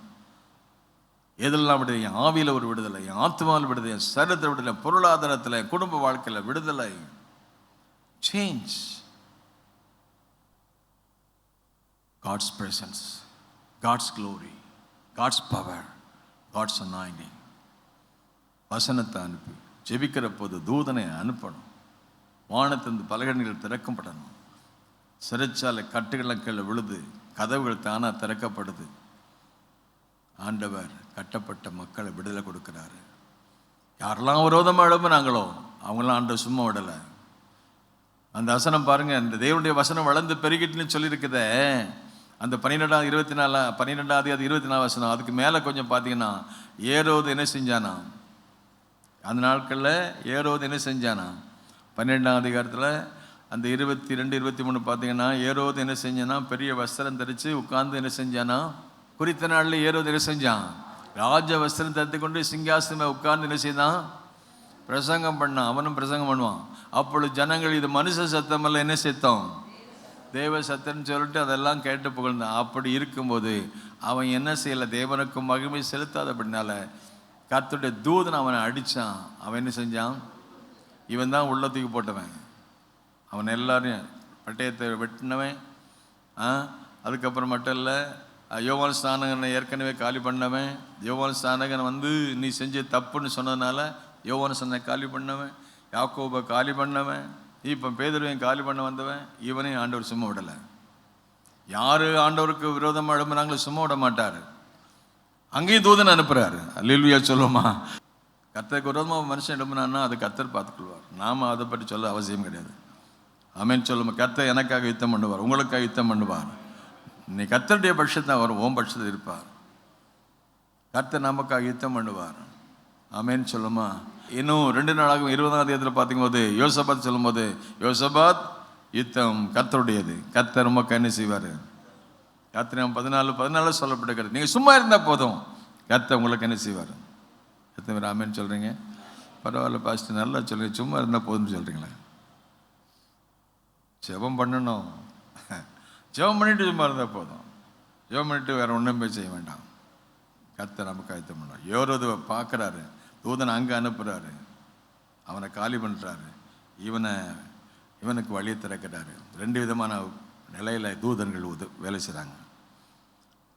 [SPEAKER 1] எதெல்லாம் விடுதலை? என் ஆவியில் ஒரு விடுதலை, என் ஆத்மாவில் விடுதலை, என் சரீரத்தில் விடுதலை, பொருளாதாரத்தில், குடும்ப வாழ்க்கையில் விடுதலை, change. God's presence, God's glory, God's power, God's anointing. வசனத்தை அனுப்பி ஜெபிக்கிற போது தூதனை அனுப்பணும். வானத்திலிருந்து பலகணிகள் திறக்கப்படணும். சிறைச்சாலை கட்டுகளை கீழே விழுது, கதவுகள் தானாக திறக்கப்படுது. ஆண்டவர் கட்டப்பட்ட மக்களை விடுதலை கொடுக்கிறாரு. யாரெல்லாம் விரோதமாக எழுப்புனாங்களோ அவங்களாம் ஆண்டவர் சும்மா விடலை. அந்த வசனம் பாருங்க, இந்த தேவனுடைய வசனம் வளர்ந்து பெருகிட்டுன்னு சொல்லியிருக்குதே, அந்த 12 வசனம். அதுக்கு மேலே கொஞ்சம் பார்த்தீங்கன்னா, ஏரோது என்ன செஞ்சானா, அந்த நாட்களில் ஏரோது என்ன செஞ்சானா, 12ஆம் அதிகாரத்தில் அந்த 22, 23 பார்த்தீங்கன்னா, ஏரோது என்ன செஞ்சானா, பெரிய வஸ்திரம் தரித்து உட்கார்ந்து என்ன செஞ்சானா, குறித்த நாளில் ஏரோது என்ன செஞ்சான், ராஜ வஸ்திரம் தரித்து கொண்டு சிங்காசனமே உட்கார்ந்து என்ன செய்தான், பிரசங்கம் பண்ணான். அவனும் பிரசங்கம் பண்ணுவான். அப்பொழுது ஜனங்கள் இது மனுஷ சத்தம் அல்ல, என்ன சத்தம், தேவ சத்தம்னு சொல்லிட்டு அதெல்லாம் கேட்டு புகழ்ந்தான். அப்படி இருக்கும்போது அவன் என்ன செய்யலை, தேவனுக்கு மகிமை செலுத்தாதபடினால கர்த்தருடைய தூதன் அவனை அடித்தான். அவன் என்ன செஞ்சான், இவன் தான் உள்ளத்துக்கு போட்டவன், அவன் எல்லாரையும் பட்டயத்தை வெட்டினவன். அதுக்கப்புறம் மட்டும் இல்லை, யோவான் ஸ்நானகனை ஏற்கனவே காலி பண்ணவன். யோவான் ஸ்நானகன் வந்து நீ செஞ்ச தப்புன்னு சொன்னதுனால யோவான் ஸ்நானனை காலி பண்ணவன், யாக்கோபை காலி பண்ணவன், இப்போ பேதுருவையும் காலி பண்ண வந்தவன். இவனையும் ஆண்டவர் சும்மா விடலை. யார் ஆண்டவருக்கு விரோதமாக எழும்புனாங்களோ சும்மா விட மாட்டார். அங்கேயும் தூதன் அனுப்புகிறாரு. அல்லேலூயா சொல்லுமா. கர்த்தருக்கு விரோதமாக மனுஷன் எழும்புனான்னா அது கர்த்தர் பார்த்துக்கொள்வார். நாம் அதை பற்றி சொல்ல அவசியம் கிடையாது. ஆமென் சொல்லுமா. கர்த்தர் எனக்காக யுத்தம் பண்ணுவார், உங்களுக்காக யுத்தம் பண்ணுவார். நீ கர்த்தருடைய பட்சத்தை வரும், ஓம் பட்சத்தில் இருப்பார். கர்த்தர் நமக்காக யுத்தம் பண்ணுவார். ஆமென் சொல்லுமா. இன்னும் 2 நாளாகும் 20ஆம் அதிகாரத்தில் பார்க்கும்போது யோசபாத் சொல்லும்போது, யோசபாத் யுத்தம் கர்த்தருடையது, கர்த்தர் உமக்கு என்ன செய்வார். யாத்திராகமம் 14 சொல்லப்படுகிறது. நீங்கள் சும்மா இருந்தால் போதும், கர்த்தர் உங்களுக்கு என்ன செய்வார். எத்தனை பேர் ஆமென் சொல்கிறீங்க? பரவாயில்ல பாஸ்டர், நல்லா சொல்கிறீங்க. சும்மா இருந்தால் போதும்னு சொல்கிறீங்களே. ஜெபம் பண்ணணும். ஜெபம் பண்ணிட்டு சும்மா இருந்தால் போதும். ஜெபம் பண்ணிட்டு வேறு ஒன்றும் போய் செய்ய வேண்டாம். கர்த்தர் நமக்கு ஆயத்தம் பண்ணார். யோரோதுவை பார்க்குறாரு, தூதனை அங்கே அனுப்புகிறாரு, அவனை காலி பண்ணுறாரு, இவனுக்கு வழியை திறக்கிறாரு. 2 விதமான நிலையில் தூதன்கள் வேலை செய்கிறாங்க.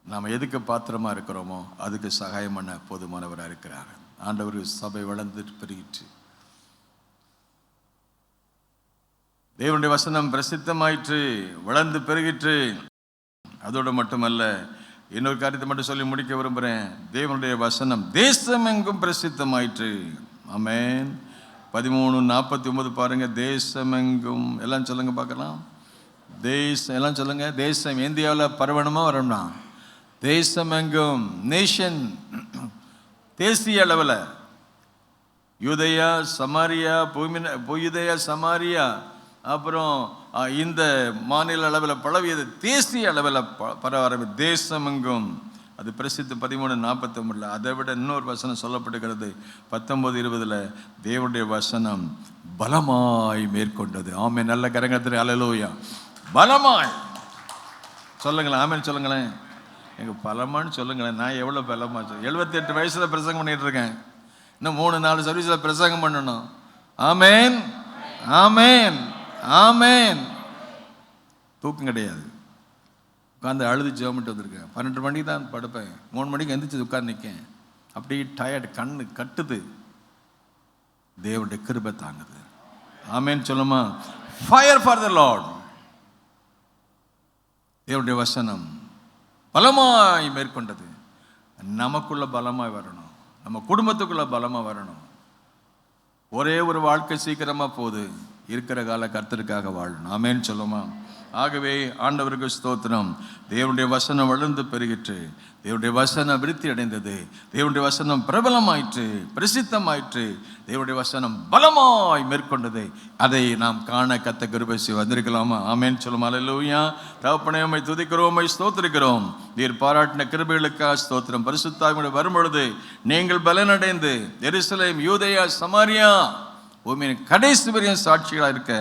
[SPEAKER 1] நாம் எதுக்கு பாத்திரமாக இருக்கிறோமோ அதுக்கு சகாயம் பண்ண போதுமானவராக இருக்கிறார். ஆண்டவர் சபை வளர்ந்துட்டு பெருகிட்டு, தேவனுடைய வசனம் பிரசித்தமாயிற்று, வளர்ந்து பெருகிற்று. அதோடு மட்டுமல்ல, இன்னொரு காரியத்தை மட்டும் சொல்லி முடிக்க விரும்புகிறேன். தேவனுடைய வசனம் தேசமெங்கும் பிரசித்தமாயிற்று. ஆமென். 13:49 பாருங்க. தேசமெங்கும், எல்லாம் சொல்லுங்க பார்க்கலாம். எல்லாம் சொல்லுங்க. தேசம் இந்தியாவில் பரவணுமா வரணும்னா, தேசமெங்கும், நேஷன், தேசிய அளவில், யூதேயா சமாரியா, யூதேயா சமாரியா, அப்புறம் இந்த மாநில அளவில் பழவியது, தேசிய அளவில் பரவ தேசமெங்கும். அது பிரசித்த 13:49. அதை விட இன்னொரு வசனம் சொல்லப்படுகிறது 19:20. தேவனுடைய வசனம் பலமாய் மேற்கொண்டது. ஆமென். நல்ல கரங்கத்தில் அல்லேலூயா. பலமாய் சொல்லுங்களேன். ஆமென் சொல்லுங்களேன். எங்கள் பலமான்னு சொல்லுங்களேன். நான் எவ்வளோ பலமா 78 வயசில் பிரசங்கம் பண்ணிட்டு இருக்கேன். இன்னும் 3-4 சர்வீஸில் பிரசங்கம் பண்ணணும். ஆமென், ஆமென், ஆமென். தூக்கம் கிடையாது. உட்காந்து அழுது ஜெபமிட்டு வந்திருக்கேன். 12 மணிக்கு தான் படுப்பேன். 3 மணிக்கு எந்திரிச்சு உட்காந்து நிற்கேன். அப்படியே டயர்டு, கண்ணு கட்டுது. தேவனுடைய கிருபை தாங்குது. ஆமென் சொல்லுமா. Fire for the Lord. தேவனுடைய வசனம் பலமாய் மேற்கொண்டது. நமக்குள்ள பலமாய் வரணும், நம்ம குடும்பத்துக்குள்ள பலமாக வரணும். ஒரே ஒரு வாழ்க்கை சீக்கிரமாக போகுது. இருக்கிற கால கர்த்தருக்காக வாழணும். ஆமென் சொல்லுமா. ஆகவே ஆண்டவருக்கு ஸ்தோத்திரம். தேவனுடைய வசனம் வளர்ந்து பெருகிற்று. தேவனுடைய வசனம் விருத்தி அடைந்தது. தேவனுடைய வசனம் பிரபலமாயிற்று, பிரசித்தமாயிற்று. தேவனுடைய வசனம் பலமாய் மேற்கொண்டது. அதை நாம் காண கத்த கிருபை வந்திருக்கலாமா? ஆமென் சொல்லும். அல்லேலூயா. தகப்பனே, உம்மை துதிக்கிறோம், உம்மை ஸ்தோத்திரிக்கிறோம். நீர் பாராட்டின கிருபைகளுக்காக ஸ்தோத்திரம். பரிசுத்த ஆவியோடு வரும்பொழுது நீங்கள் பலனடைந்து எருசலேம், யூதேயா, சமாரியா பூமியின் கடைசி வரையும் சாட்சிகளாக இருக்க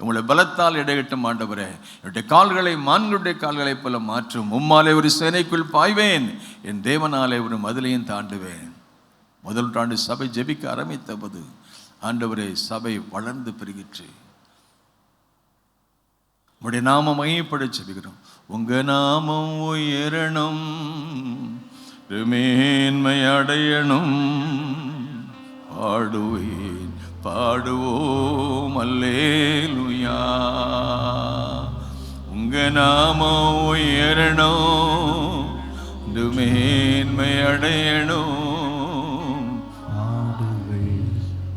[SPEAKER 1] உங்களை பலத்தால் இடையிட்டும் ஆண்டவரே. என்னுடைய கால்களை மான்களுடைய கால்களைப் போல மாற்றும். உம்மாலே ஒரு சேனைக்குள் பாய்வேன், என் தேவனாலே ஒரு மதிலையும் தாண்டுவேன். முதல் நூற்றாண்டு சபை ஜெபிக்க ஆரம்பித்த போது ஆண்டவரே, சபை வளர்ந்து பெருகிற்று. உம்முடைய நாமம் மையப்பட செபிக்கிறோம். உங்க நாமம் உயரணும், மேன்மை அடையணும். பாடுவேன் பாடுவோம் அல்லேலூயா. உங்க நாமம் உயரணும், மேன்மை அடையணும்.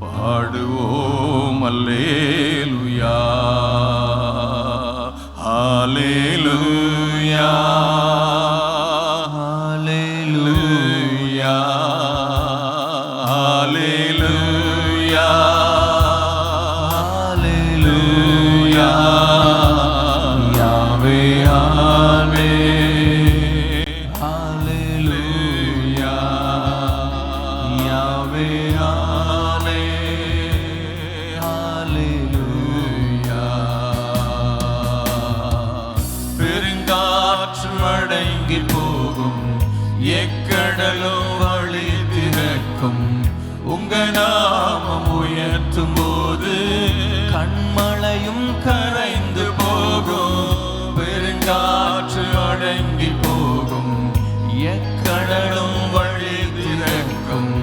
[SPEAKER 1] பாடுவோம் அல்லேலூயா. ஹல்லேலூயா ஹல்லேலூயா ஹல்லேலூயா ஹல்லேலூயா. யாவே யாவே ஹல்லேலூயா. யாவே யாவே ஹல்லேலூயா. பெருங்காற்று அடங்கி போகும், எக்கடலும் வழி திறக்கும். உங்க நாமம் உயர்த்தும் போது கண்மலையும் கரைந்து போகும். பெருங்காற்று அடங்கி போகும், எக்கடலும் வழி திறக்கும்.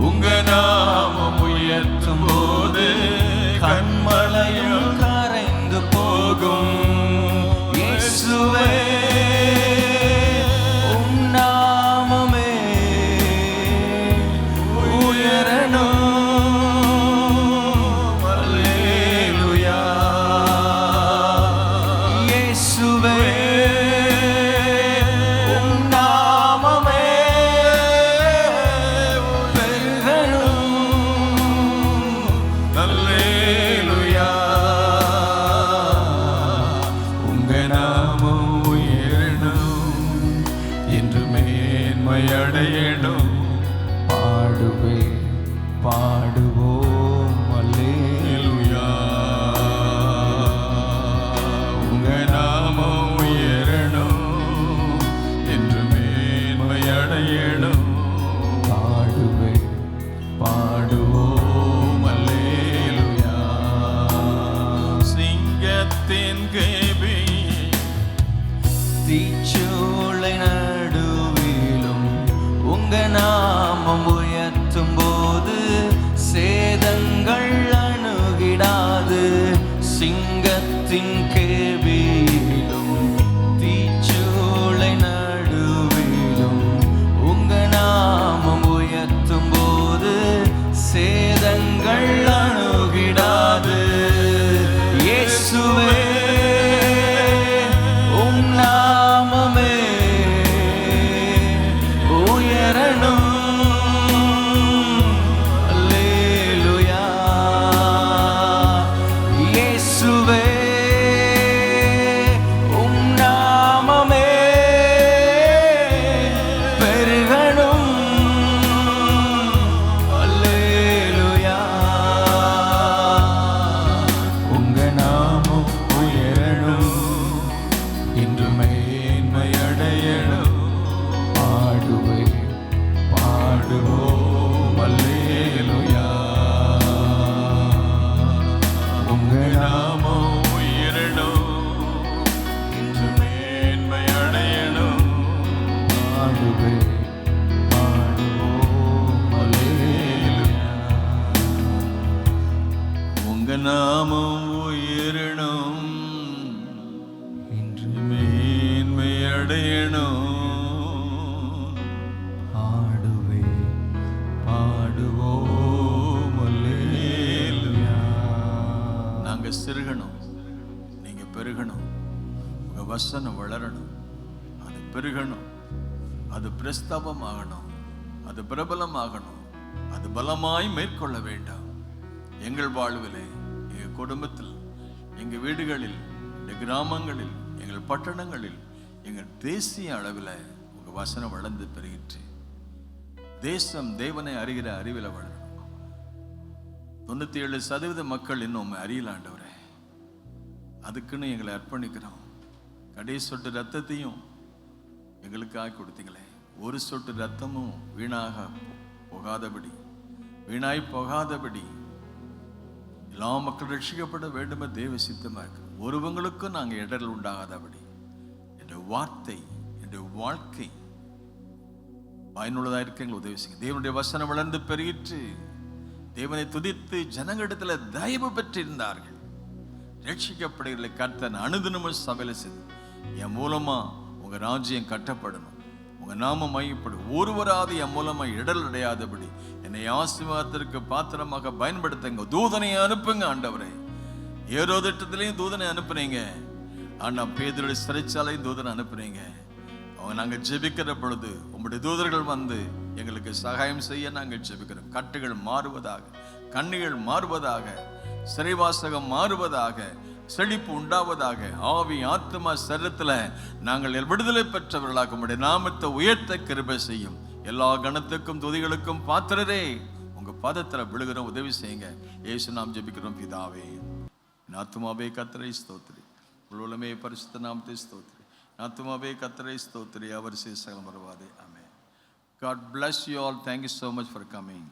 [SPEAKER 1] உங்க நாமம் உயர்த்தும் போது கண்மலையும் கரைந்து போகும். இயேசுவே உம் நாமமே உயரணும். அல்லேலூயா. இயேசுவே உம் நாமமே பெருகணும். அல்லேலூயா. உங்க நாமம் உயரணும், என்று மேன்மை அடையணும். பாடுவேன் பாடுவோம் அல்லேலூயா. உங்க நாமம் உயரணும், என்று மேன்மை அடையணும். பாடுவேன் பாடுவோம் அல்லேலூயா. சிங்கத்தின் கேபி தீச்சூளை நடுவிலும் உங்க நாமம் உயர்த்தும் போது சேதங்கள் அணுகிடாது. சிங்கத்தின் கேபியிலும் தீச்சூளை நடுவிலும் உங்க நாமம் உயர்த்தும் போது சேதங்கள் அணுகிடாது. இயேசுவே உம் நாமமே உயரணும். அல்லேலூயா. இயேசுவே உம் நாமமே பெருகணும். அல்லேலூயா. உங்க நாமம் உயரணும், இன்று மேன்மை அடையணும். பாடுவேன் பாடுவோம் அல்லேலூயா. உங்க நாமம் உயரணும், இன்று மேன்மை அடையணும். பாடுவேன் பாடுவோம் அல்லேலூயா. உங்க நாமம் உயரணும், இன்று மேன்மை அடையணும். பாடுவேன் பாடுவோம் அல்லேலூயா. நாங்க சிறுகணும், நீங்க பெருகணும். உங்க வசனம் வளரணும், அது பெருகணும், அது பிரஸ்தாபமாகணும், அது பிரபலமாகணும், அது பலமாய் மேற்கொள்ள வேண்டாம். எங்கள் வாழ்விலே, எங்கள் குடும்பத்தில், எங்கள் வீடுகளில், எங்கள் கிராமங்களில், எங்கள் பட்டணங்களில், எங்கள் தேசிய அளவில் உங்கள் வசனம் வளர்ந்து பெருகிற்று. தேசம் தேவனை அறிகிற அறிவில் வளரணும். 97% மக்கள் இன்னும் அறியல ஆண்டவரே. அதுக்குன்னு எங்களை அர்ப்பணிக்கிறோம். கடைசி சொட்டு ரத்தத்தையும் எங்களுக்காக கொடுத்தீங்களே, ஒரு சொட்டு ரத்தமும் வீணாக போகாதபடி, வீணாய் போகாதபடி எல்லா மக்கள் ரட்சிக்கப்பட வேண்டும். தேவ சித்தமாக இருக்கு. ஒருவங்களுக்கும் நாங்கள் இடர்கள் உண்டாகாதபடி என்னுடைய வார்த்தை, என்னுடைய வாழ்க்கை பயனுள்ளதாக இருக்க எங்களுக்கு உதவி செய்யுங்க. தேவனுடைய வசனம் வளர்ந்து பெருகிற்று. தேவனை துதித்து ஜனங்களிடத்தில் தயவு பெற்றிருந்தார்கள். ரட்சிக்கப்படுகிற கர்த்தன் அனுதினமும் சபையில் செய்து என் மூலமா உங்க ராஜ்யம் கட்டப்படணும், உங்க நாமம் மையப்படும், ஒருவராது என் மூலமா இடல் அடையாதபடி என்னை ஆசீர்வாதத்திற்கு பாத்திரமாக பயன்படுத்துங்க. தூதனை அனுப்புங்க ஆண்டவரே. ஏரோதிட்டத்திலையும் தூதனை அனுப்புனீங்க. ஆனா பேதுருடைய சிறைச்சாலையும் தூதனை அனுப்புனீங்க. அவங்க நாங்கள் ஜெபிக்கிற பொழுது உங்களுடைய தூதர்கள் வந்து எங்களுக்கு சகாயம் செய்ய நாங்கள் ஜெபிக்கிறோம். கட்டுகள் மாறுவதாக, கண்ணிகள் மாறுவதாக, சிறைவாசகம் மாறுவதாக, செழிப்பு உண்டாவதாக. ஆவி ஆத்மா சரீரத்தில் நாங்கள் விடுதலை பெற்றவர்களாக உங்களுடைய நாமத்தை உயர்த்த கிருபை செய்யும். எல்லா கணத்துக்கும் துதிகளுக்கும் பாத்திரரே, உங்க பாதத்தில் விழுகிற உதவி செய்யுங்க. இயேசு நாம் ஜெபிக்கிறோம் பிதாவே. ஆத்துமாவே கர்த்தரை ஸ்தோத்திரி, உலகமே பரிசுத்த நாமத்தை ஸ்தோத்திரி. ஆத்துமாவே கர்த்தரை ஸ்தோத்திரி, அவர் சகலம் வருவாதே. ஆமென். God bless you all. Thank you so much for coming.